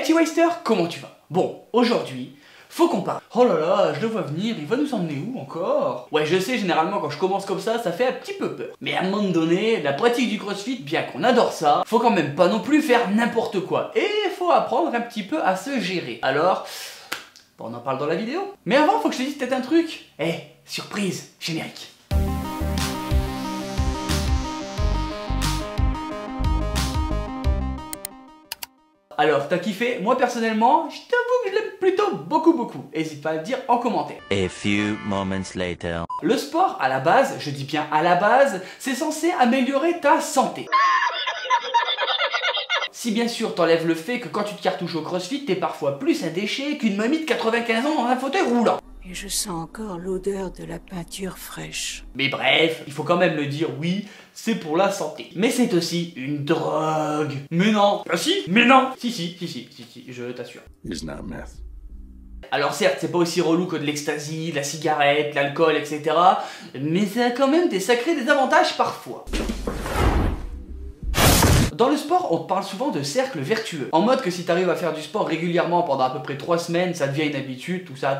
T-Waster, comment tu vas? Bon, aujourd'hui, faut qu'on parle. Oh là là, je le vois venir, il va nous emmener où encore? Ouais, je sais, généralement quand je commence comme ça fait un petit peu peur. Mais à un moment donné, la pratique du crossfit, bien qu'on adore ça, faut quand même pas non plus faire n'importe quoi. Et faut apprendre un petit peu à se gérer. Alors, on en parle dans la vidéo. Mais avant, faut que je te dise peut-être un truc. Eh, surprise, générique. Alors, t'as kiffé? Moi personnellement, je t'avoue que je l'aime plutôt beaucoup. N'hésite pas à le dire en commentaire. A few moments later. Le sport, à la base, je dis bien à la base, c'est censé améliorer ta santé. Si bien sûr t'enlèves le fait que quand tu te cartouches au crossfit, t'es parfois plus un déchet qu'une mamie de 95 ans dans un fauteuil roulant. Et je sens encore l'odeur de la peinture fraîche. Mais bref, il faut quand même le dire, oui, c'est pour la santé. Mais c'est aussi une drogue. Mais non. Ah si. Mais non. Si, je t'assure. It's not meth. Alors certes, c'est pas aussi relou que de l'ecstasy, la cigarette, l'alcool, etc. Mais ça a quand même des sacrés désavantages parfois. Dans le sport, on te parle souvent de cercle vertueux. En mode que si t'arrives à faire du sport régulièrement pendant à peu près 3 semaines, ça devient une habitude, tout ça,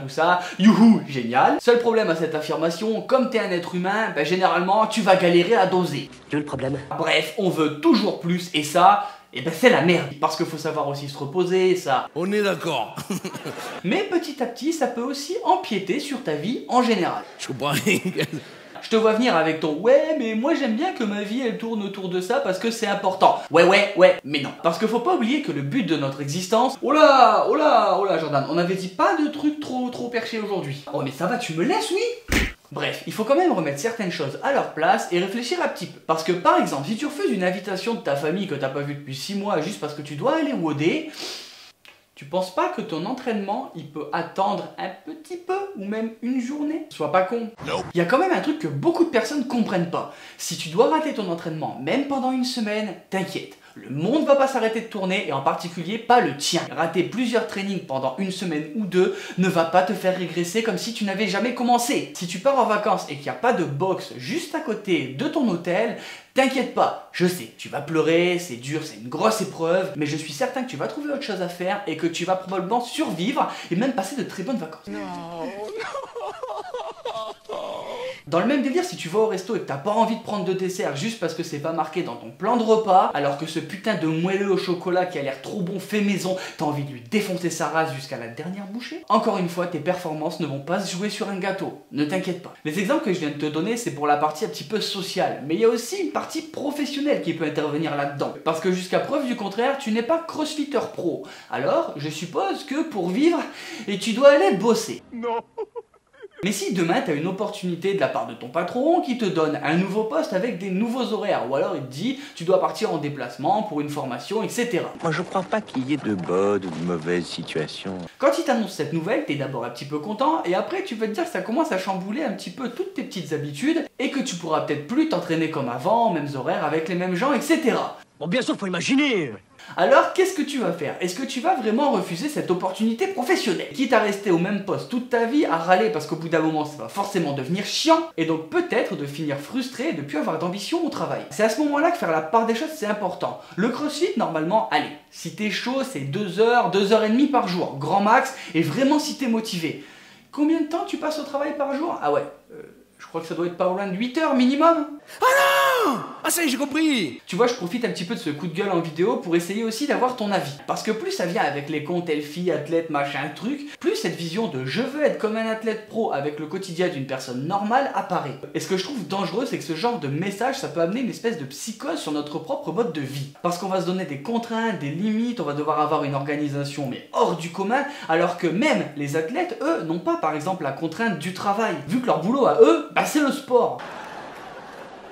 youhou, génial. Seul problème à cette affirmation, comme t'es un être humain, ben généralement tu vas galérer à doser. Tu veux le problème? Bref, on veut toujours plus et ça, et ben c'est la merde. Parce qu'il faut savoir aussi se reposer, ça. On est d'accord. Mais petit à petit, ça peut aussi empiéter sur ta vie en général. Je comprends rien. Je te vois venir avec ton ouais, mais moi j'aime bien que ma vie elle tourne autour de ça parce que c'est important. Ouais, mais non. Parce que faut pas oublier que le but de notre existence. Oh là, Jordan, on avait dit pas de trucs trop perchés aujourd'hui. Oh, mais ça va, tu me laisses, oui? Bref, il faut quand même remettre certaines choses à leur place et réfléchir un petit peu. Parce que par exemple, si tu refuses une invitation de ta famille que t'as pas vue depuis 6 mois juste parce que tu dois aller woder. Tu penses pas que ton entraînement, il peut attendre un petit peu ou même une journée? Sois pas con. Il y a quand même un truc que beaucoup de personnes comprennent pas. Si tu dois rater ton entraînement, même pendant une semaine, t'inquiète. Le monde va pas s'arrêter de tourner et en particulier pas le tien. Rater plusieurs trainings pendant une semaine ou deux ne va pas te faire régresser comme si tu n'avais jamais commencé. Si tu pars en vacances et qu'il n'y a pas de box juste à côté de ton hôtel, t'inquiète pas, je sais, tu vas pleurer, c'est dur, c'est une grosse épreuve, mais je suis certain que tu vas trouver autre chose à faire et que tu vas probablement survivre et même passer de très bonnes vacances. Dans le même délire, si tu vas au resto et que t'as pas envie de prendre de dessert juste parce que c'est pas marqué dans ton plan de repas, alors que ce putain de moelleux au chocolat qui a l'air trop bon fait maison, t'as envie de lui défoncer sa race jusqu'à la dernière bouchée, encore une fois, tes performances ne vont pas se jouer sur un gâteau. Ne t'inquiète pas. Les exemples que je viens de te donner, c'est pour la partie un petit peu sociale, mais il y a aussi une partie professionnelle qui peut intervenir là-dedans. Parce que jusqu'à preuve du contraire, tu n'es pas crossfitter pro. Alors, je suppose que pour vivre, et tu dois aller bosser. Non. Mais si demain tu as une opportunité de la part de ton patron qui te donne un nouveau poste avec des nouveaux horaires, ou alors il te dit tu dois partir en déplacement pour une formation, etc. Moi je crois pas qu'il y ait de bonnes ou de mauvaises situations. Quand il t'annonce cette nouvelle, t'es d'abord un petit peu content et après tu vas te dire que ça commence à chambouler un petit peu toutes tes petites habitudes et que tu pourras peut-être plus t'entraîner comme avant, mêmes horaires avec les mêmes gens, etc. Bon, bien sûr, faut imaginer. Alors, qu'est-ce que tu vas faire? Est-ce que tu vas vraiment refuser cette opportunité professionnelle? Quitte à rester au même poste toute ta vie, à râler parce qu'au bout d'un moment ça va forcément devenir chiant, et donc peut-être de finir frustré et de plus avoir d'ambition au travail. C'est à ce moment-là que faire la part des choses c'est important. Le crossfit, normalement, allez, si t'es chaud, c'est 2 heures, 2 heures et demie par jour, grand max, et vraiment si t'es motivé. Combien de temps tu passes au travail par jour? Ah ouais, je crois que ça doit être pas loin de 8 heures minimum. Ah non! Ah ça y est, j'ai compris! Tu vois, je profite un petit peu de ce coup de gueule en vidéo pour essayer aussi d'avoir ton avis. Parce que plus ça vient avec les comptes selfie, athlète, machin, truc, plus cette vision de je veux être comme un athlète pro avec le quotidien d'une personne normale apparaît. Et ce que je trouve dangereux, c'est que ce genre de message, ça peut amener une espèce de psychose sur notre propre mode de vie. Parce qu'on va se donner des contraintes, des limites, on va devoir avoir une organisation mais hors du commun, alors que même les athlètes, eux, n'ont pas par exemple la contrainte du travail. Vu que leur boulot à eux, bah c'est le sport.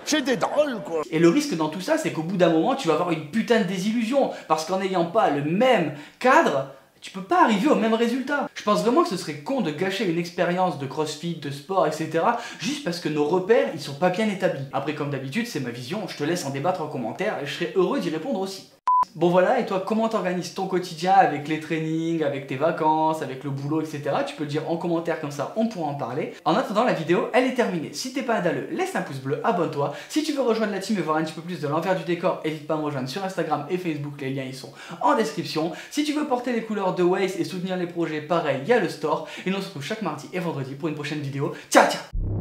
C'était drôle quoi. Et le risque dans tout ça, c'est qu'au bout d'un moment, tu vas avoir une putain de désillusion. Parce qu'en n'ayant pas le même cadre, tu peux pas arriver au même résultat. Je pense vraiment que ce serait con de gâcher une expérience de crossfit, de sport, etc. juste parce que nos repères, ils sont pas bien établis. Après, comme d'habitude, c'est ma vision, je te laisse en débattre en commentaire et je serai heureux d'y répondre aussi. Bon voilà, et toi comment t'organises ton quotidien avec les trainings, avec tes vacances, avec le boulot, etc. Tu peux le dire en commentaire, comme ça on pourra en parler. En attendant, la vidéo elle est terminée. Si t'es pas un dalleux, laisse un pouce bleu, abonne-toi. Si tu veux rejoindre la team et voir un petit peu plus de l'envers du décor, n'hésite pas à me rejoindre sur Instagram et Facebook, les liens ils sont en description. Si tu veux porter les couleurs de Waze et soutenir les projets, pareil, il y a le store. Et nous on se retrouve chaque mardi et vendredi pour une prochaine vidéo. Ciao ciao.